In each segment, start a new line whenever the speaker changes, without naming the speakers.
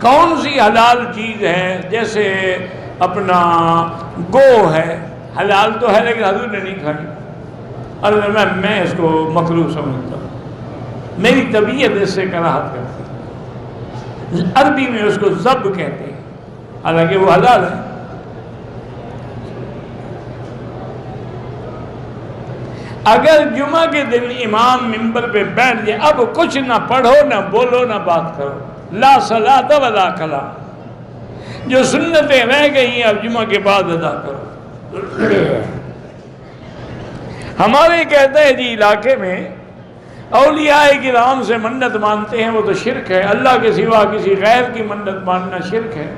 کون سی حلال چیز ہے؟ جیسے اپنا گو ہے، حلال تو ہے لیکن حضور نے نہیں کھائی، اور میں اس کو مکروہ سمجھتا ہوں، میری طبیعت اس سے کراہت کرتی ہے۔ عربی میں اس کو ذب کہتے ہیں، حالانکہ وہ حلال ہے۔ اگر جمعہ کے دن امام ممبر پہ بیٹھ جائے، اب کچھ نہ پڑھو نہ بولو نہ بات کرو، لا صلاۃ ولا کلام، جو سنتیں رہ گئی ہیں اب جمعہ کے بعد ادا کرو۔ ہمارے کہتے ہیں جی علاقے میں اولیاء کرام سے منت مانتے ہیں، وہ تو شرک ہے، اللہ کے سوا کسی غیر کی منت ماننا شرک ہے۔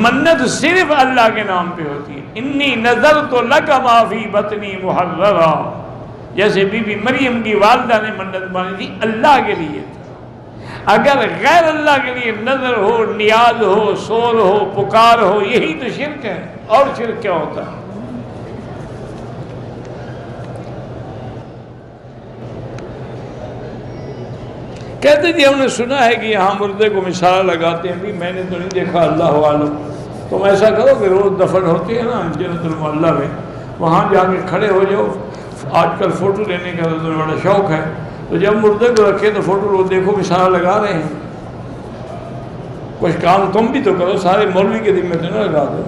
منت صرف اللہ کے نام پہ ہوتی ہے۔ انی نذرت لک ما فی بطنی محررا، جیسے بی بی مریم کی والدہ نے منت مانی تھی، اللہ کے لیے تھی۔ اگر غیر اللہ کے لیے نظر ہو، نیاز ہو، سور ہو، پکار ہو، یہی تو شرک ہے، اور شرک کیا ہوتا ہے؟ کہتے جی ہم نے سنا ہے کہ یہاں مردے کو مثال لگاتے ہیں، بھی میں نے تو نہیں دیکھا، اللہ عالم۔ تم ایسا کرو کہ روز دفن ہوتی ہے نا جنت المعلا میں، وہاں جا کے کھڑے ہو جاؤ۔ آج کل فوٹو لینے کا تو تمہیں بڑا شوق ہے، تو جب مردے کو رکھے تو فوٹو رو دیکھو مثال لگا رہے ہیں، کچھ کام تم بھی تو کرو، سارے مولوی کے ذمہ تو نہ لگا دو۔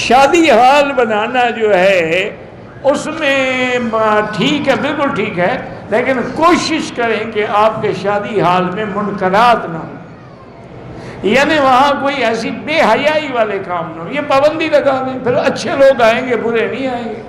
شادی حال بنانا جو ہے اس میں ٹھیک ہے، بالکل ٹھیک ہے، لیکن کوشش کریں کہ آپ کے شادی حال میں منکرات نہ ہوں، یعنی وہاں کوئی ایسی بے حیائی والے کام نہ ہو۔ یہ پابندی لگا دیں، پھر اچھے لوگ آئیں گے، برے نہیں آئیں گے۔